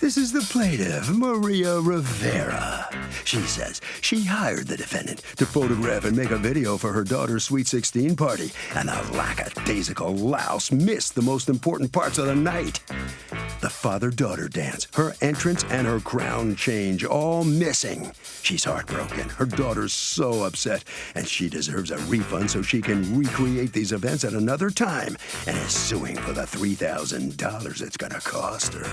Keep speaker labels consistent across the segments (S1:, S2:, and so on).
S1: This is the plaintiff, Maria Rivera. She says she hired the defendant to photograph and make a video for her daughter's Sweet 16 party, and the lackadaisical louse missed the most important parts of the night. The father-daughter dance, her entrance, and her crown change, all missing. She's heartbroken. Her daughter's so upset, and she deserves a refund so she can recreate these events at another time, and is suing for the $3,000 it's gonna cost her.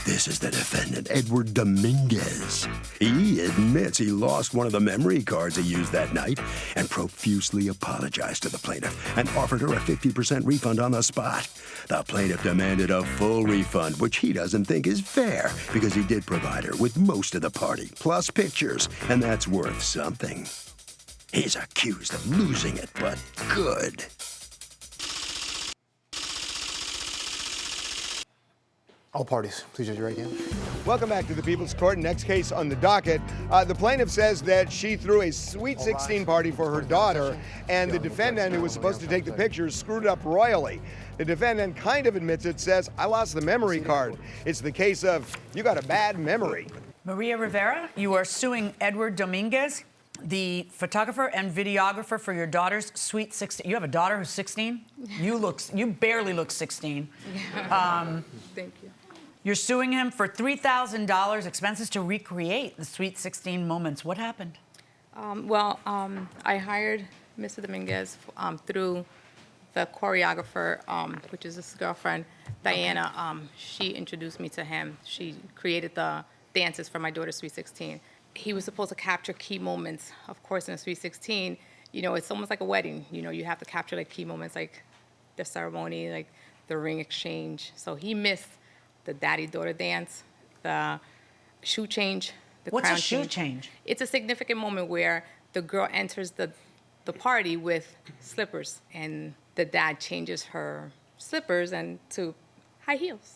S1: This is the defendant, Edward Dominguez. He admits he lost one of the memory cards he used that night and profusely apologized to the plaintiff and offered her a 50% refund on the spot. The plaintiff demanded a full refund, which he doesn't think is fair because he did provide her with most of the party, plus pictures, and that's worth something. He's accused of losing it, but good.
S2: All parties, please raise your right hand.
S3: Welcome back to the People's Court. Next case on the docket. The plaintiff says that she threw a Sweet 16 party for her daughter, and the defendant, who was supposed to take the pictures, screwed up royally. The defendant kind of admits it, says, I lost the memory card. It's the case of, you got a bad memory.
S4: Maria Rivera, you are suing Edward Dominguez, the photographer and videographer for your daughter's Sweet 16. You have a daughter who's 16? You barely look 16.
S5: Thank you.
S4: You're suing him for $3,000 expenses to recreate the Sweet 16 moments. What happened?
S5: I hired Mr. Dominguez through the choreographer, which is his girlfriend, Diana. She introduced me to him. She created the dances for my daughter's Sweet 16. He was supposed to capture key moments. Of course, in a Sweet 16, you know, it's almost like a wedding. You know, you have to capture like key moments, like the ceremony, like the ring exchange. So he missed the daddy-daughter dance, the shoe change, the crown change.
S4: What's a shoe change?
S5: It's a significant moment where the girl enters the party with slippers, and the dad changes her slippers and to high heels.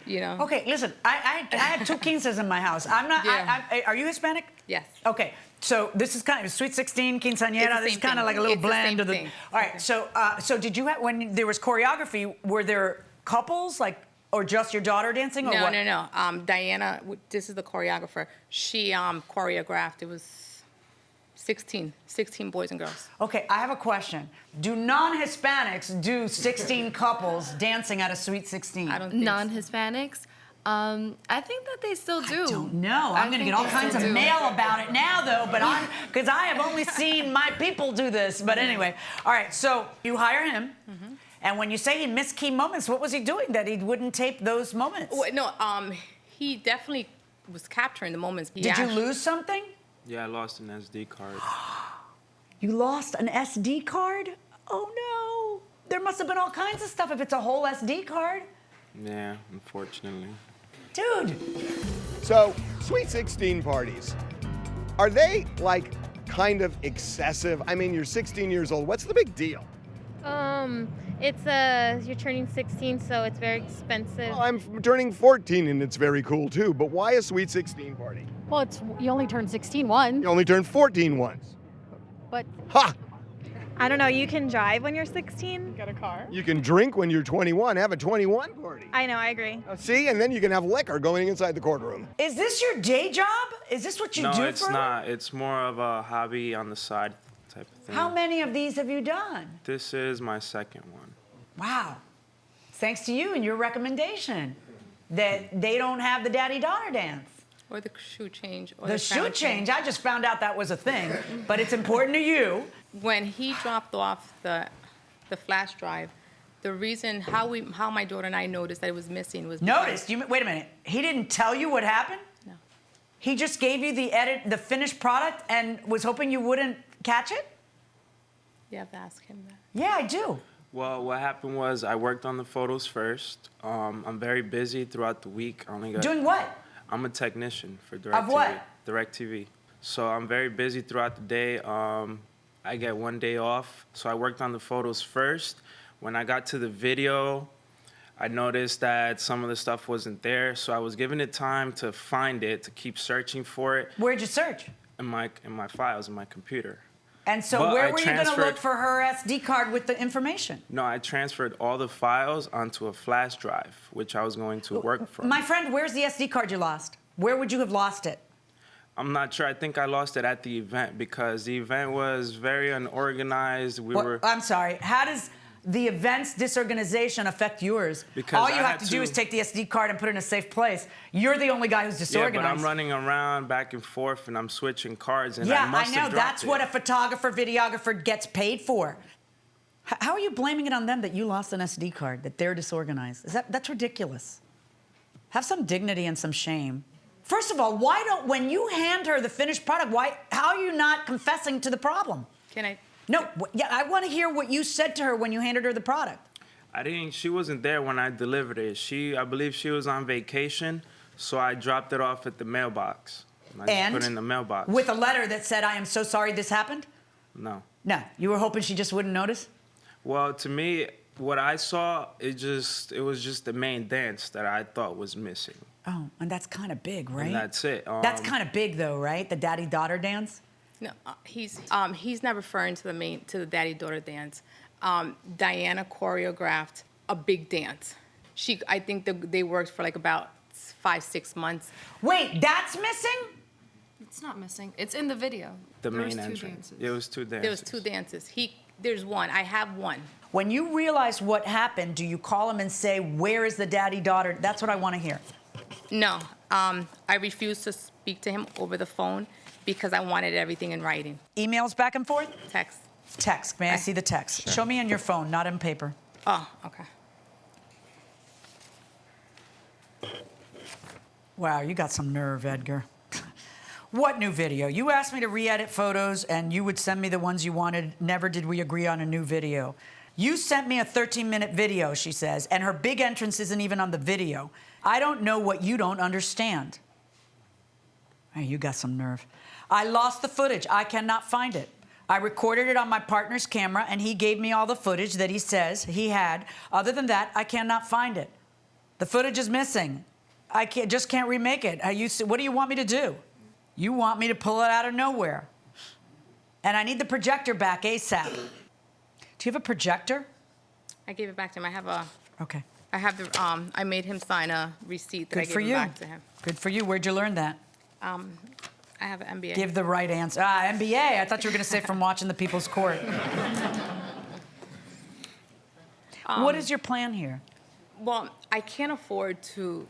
S5: You know.
S4: Okay, listen. I have two quinceas in my house. I'm not.
S5: Yeah.
S4: Are you Hispanic?
S5: Yes.
S4: Okay, so this is kind of Sweet 16, quinceañera. This is kind of like a little blend of the. All right.
S5: Okay.
S4: So did you have, when there was choreography? Were there couples like? Or just your daughter dancing, or what?
S5: No. Diana, this is the choreographer. She choreographed. It was 16 boys and girls.
S4: Okay, I have a question. Do non-Hispanics do 16 couples dancing at a Sweet 16?
S5: I don't think
S6: Non-Hispanics? I think that they still do.
S4: I don't know. I'm going to get all kinds of mail about it now, though, but because I have only seen my people do this. But anyway, all right, so you hire him. Mm-hmm. And when you say he missed key moments, what was he doing that he wouldn't tape those moments?
S5: Well, no, he definitely was capturing the moments.
S4: Did you lose something?
S7: Yeah, I lost an SD card.
S4: You lost an SD card? Oh, no. There must have been all kinds of stuff if it's a whole SD card.
S7: Yeah, unfortunately.
S4: Dude.
S3: So, Sweet 16 parties, are they, like, kind of excessive? I mean, you're 16 years old. What's the big deal?
S8: You're turning 16, so it's very expensive.
S3: Well, I'm turning 14, and it's very cool, too. But why a Sweet 16 party?
S9: Well, you only turn 16 once.
S3: You only turn 14 once.
S9: But
S3: Ha!
S8: I don't know, you can drive when you're 16?
S9: got a car?
S3: You can drink when you're 21. Have a 21 party.
S8: I know, I agree.
S3: See? And then you can have liquor going inside the courtroom.
S4: Is this your day job? Is this what you do for?
S7: No, it's not. It's more of a hobby on the side type of thing.
S4: How many of these have you done?
S7: This is my second one.
S4: Wow. Thanks to you and your recommendation that they don't have the daddy-daughter dance.
S5: Or the shoe change. Or
S4: The shoe change, I just found out that was a thing, but it's important to you.
S5: When he dropped off the flash drive, the reason how my daughter and I noticed that it was missing was
S4: Noticed? Wait a minute. He didn't tell you what happened?
S5: No.
S4: He just gave you the finished product and was hoping you wouldn't catch it?
S5: You have to ask him that.
S4: Yeah, I do.
S7: Well, what happened was I worked on the photos first. I'm very busy throughout the week.
S4: Doing what?
S7: I'm a technician for DirecTV.
S4: Of what?
S7: DirecTV. So I'm very busy throughout the day. I get one day off. So I worked on the photos first. When I got to the video, I noticed that some of the stuff wasn't there. So I was given it time to find it, to keep searching for it.
S4: Where'd you search?
S7: In my files, in my computer.
S4: And so
S7: But
S4: where
S7: I
S4: were you going to
S7: transferred-
S4: look for her SD card with the information?
S7: No, I transferred all the files onto a flash drive, which I was going to work from.
S4: My friend, where's the SD card you lost? Where would you have lost it?
S7: I'm not sure. I think I lost it at the event because the event was very unorganized.
S4: I'm sorry. How does the event's disorganization affect yours?
S7: Because
S4: all you
S7: I
S4: have
S7: had
S4: to do
S7: to-
S4: is take the SD card and put it in a safe place. You're the only guy who's
S7: Yeah,
S4: disorganized.
S7: but I'm running around back and forth and I'm switching cards and
S4: Yeah,
S7: I must
S4: I know.
S7: have
S4: That's
S7: dropped
S4: what
S7: it.
S4: a photographer, videographer gets paid for. How are you blaming it on them that you lost an SD card, that they're disorganized? That's ridiculous. Have some dignity and some shame. First of all, when you hand her the finished product, how are you not confessing to the problem?
S5: Can I?
S4: No, yeah, I want to hear what you said to her when you handed her the product.
S7: She wasn't there when I delivered it. I believe she was on vacation, so I dropped it off at the mailbox. I just put it in the mailbox.
S4: With a letter that said, I am so sorry this happened?
S7: No.
S4: No, you were hoping she just wouldn't notice?
S7: Well, to me, what I saw, it was just the main dance that I thought was missing.
S4: Oh, and that's kind of big, right?
S7: And that's it.
S4: That's kind of big, though, right? The daddy-daughter dance?
S5: No, he's not referring to the daddy-daughter dance. Diana choreographed a big dance. I think they worked for like about 5-6 months.
S4: Wait, that's missing?
S6: It's not missing. It's in the video.
S7: The
S6: There was
S7: main
S6: two
S7: entrance.
S6: dances.
S7: It was 2 dances.
S5: There was 2 dances. There's one. I have one.
S4: When you realize what happened, do you call him and say, where is the daddy-daughter? That's what I want to hear.
S5: No, I refused to speak to him over the phone because I wanted everything in writing.
S4: Emails back and forth?
S5: Text.
S4: Text. May I see the text?
S7: Sure.
S4: Show me on your phone, not on paper.
S5: Oh, okay.
S4: Wow, you got some nerve, Edgar. What new video? You asked me to re-edit photos and you would send me the ones you wanted. Never did we agree on a new video. You sent me a 13-minute video, she says, and her big entrance isn't even on the video. I don't know what you don't understand. Hey, you got some nerve. I lost the footage. I cannot find it. I recorded it on my partner's camera and he gave me all the footage that he says he had. Other than that, I cannot find it. The footage is missing. I just can't remake it. What do you want me to do? You want me to pull it out of nowhere. And I need the projector back ASAP. Do you have a projector?
S5: I gave it back to him. I have a.
S4: Okay.
S5: I have the. I made him sign a receipt that I
S4: Good for
S5: gave
S4: you.
S5: back to him.
S4: Good for you. Where'd you learn that?
S5: I have an MBA.
S4: Give the right answer. MBA. I thought you were going to say from watching the People's Court. What is your plan here?
S5: Well, I can't afford to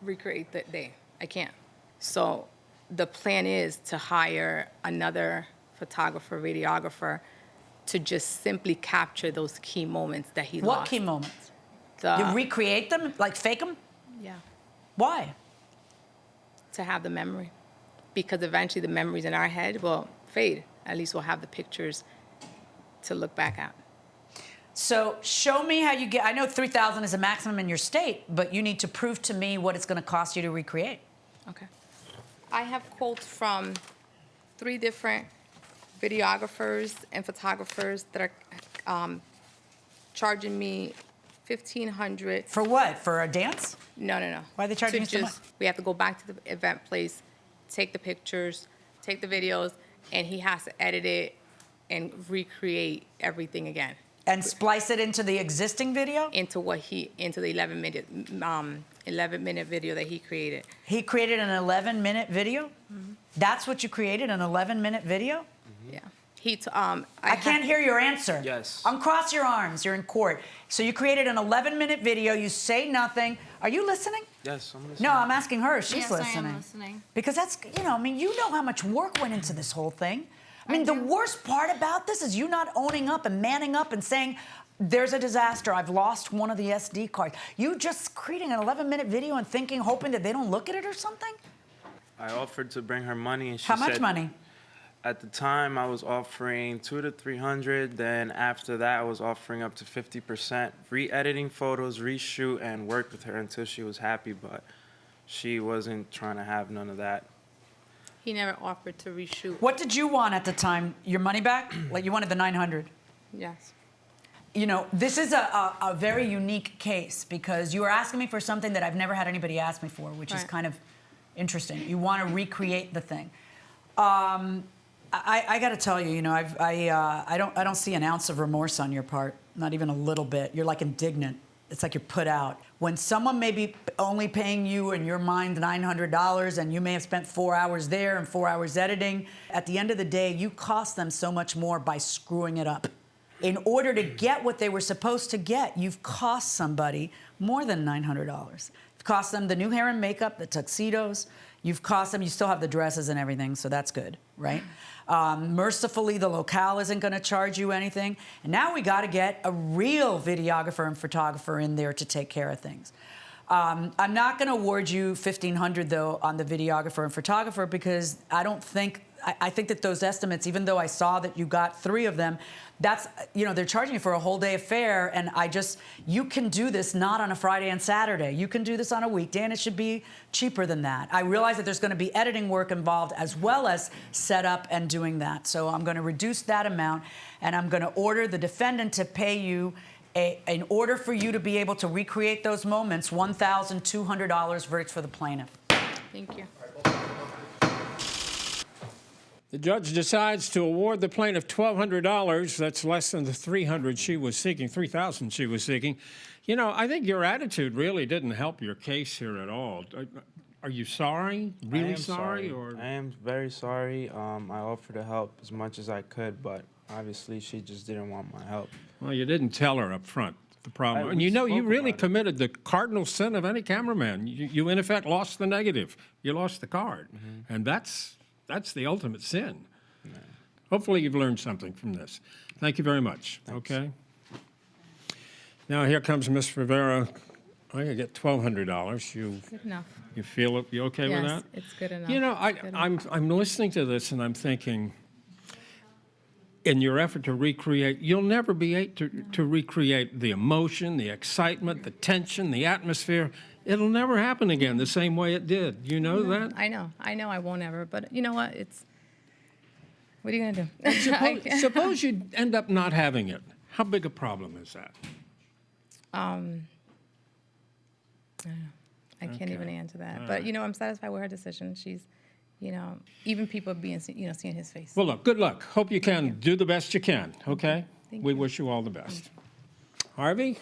S5: recreate that day. I can't. So the plan is to hire another photographer, videographer, to just simply capture those key moments that he lost.
S4: What key moments?
S5: The,
S4: You recreate them? Like fake them?
S5: yeah,
S4: Why?
S5: to have the memory. Because eventually the memories in our head will fade. At least we'll have the pictures to look back at.
S4: So show me how you get, I know 3,000 is a maximum in your state, but you need to prove to me what it's going to cost you to recreate.
S5: Okay. I have quotes from 3 different videographers and photographers that are charging me $1,500.
S4: For what? For a dance?
S5: No.
S4: Why are they charging
S5: To
S4: you so much?
S5: We have to go back to the event place, take the pictures, take the videos, and he has to edit it and recreate everything again.
S4: And splice it into the existing video?
S5: Into the 11-minute video that he created.
S4: He created an 11-minute video? Mm-hmm. That's what you created, an 11-minute video?
S5: Yeah.
S4: I can't hear your answer.
S7: Yes.
S4: Uncross your arms. You're in court. So you created an 11-minute video. You say nothing. Are you listening?
S7: Yes, I'm listening.
S4: No, I'm asking her. She's
S6: Yes,
S4: listening.
S6: I am listening.
S4: Because that's, you know how much work went into this whole thing. I mean, the worst part about this is you not owning up and manning up and saying, there's a disaster. I've lost one of the SD cards. You just creating an 11-minute video and hoping that they don't look at it or something?
S7: I offered to bring her money and she
S4: How
S7: said...
S4: much money?
S7: At the time, I was offering $200 to $300. Then after that, I was offering up to 50%, re-editing photos, reshoot, and work with her until she was happy. But she wasn't trying to have none of that.
S5: He never offered to reshoot.
S4: What did you want at the time? Your money back? Like you wanted the 900?
S5: Yes.
S4: You know, this is a very unique case because you are asking me for something that I've never had anybody ask me for, which is
S5: Right.
S4: kind of interesting. You want to recreate the thing. I got to tell you, I don't see an ounce of remorse on your part, not even a little bit. You're like indignant. It's like you're put out. When someone may be only paying you, in your mind, $900, and you may have spent 4 hours there and 4 hours editing, at the end of the day, you cost them so much more by screwing it up. In order to get what they were supposed to get, you've cost somebody more than $900. You've cost them the new hair and makeup, the tuxedos. You've cost them, you still have the dresses and everything, so that's good, right? Mercifully, the locale isn't going to charge you anything. And now we got to get a real videographer and photographer in there to take care of things. I'm not going to award you $1,500, though, on the videographer and photographer, because I think that those estimates, even though I saw that you got 3 of them, that's, they're charging you for a whole day affair, and you can do this not on a Friday and Saturday. You can do this on a weekday, and it should be cheaper than that. I realize that there's going to be editing work involved as well as setup and doing that. So I'm going to reduce that amount, and I'm going to order the defendant to pay you, in order for you to be able to recreate those moments, $1,200 verdict for the plaintiff.
S5: Thank you.
S10: The judge decides to award the plaintiff $1,200. That's less than the $3,000 she was seeking. I think your attitude really didn't help your case here at all. Are you sorry? Really sorry?
S7: I am very sorry. I offered to help as much as I could, but obviously she just didn't want my help.
S10: Well, you didn't tell her up front the problem. And you really committed the cardinal sin of any cameraman. You in effect lost the negative. You lost the card. Mm-hmm. And that's the ultimate sin. Yeah. Hopefully you've learned something from this. Thank you very much.
S7: Thanks.
S10: Okay. Now here comes Ms. Rivera. I'm going to get $1,200.
S5: Good enough.
S10: You feel it? You okay with that?
S5: Yes, it's good enough.
S10: I'm listening to this and I'm thinking, in your effort to recreate, you'll never be able to recreate the emotion, the excitement, the tension, the atmosphere. It'll never happen again the same way it did. You know that?
S5: I know I won't ever, but you know what? What are you going to do?
S10: Suppose you end up not having it. How big a problem is that?
S5: I don't know. I can't even answer that. But, I'm satisfied with her decision. She's, even people seeing his face.
S10: Well, look, good luck. Hope you can do the best you can, okay? We wish you all the best. Harvey,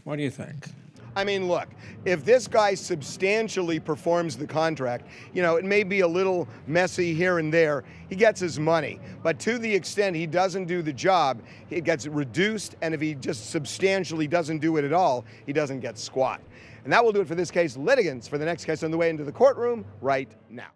S10: what do you think?
S3: I mean, look, if this guy substantially performs the contract, it may be a little messy here and there. He gets his money. But to the extent he doesn't do the job, it gets reduced. And if he just substantially doesn't do it at all, he doesn't get squat. And that will do it for this case. Litigants for the next case on the way into the courtroom right now.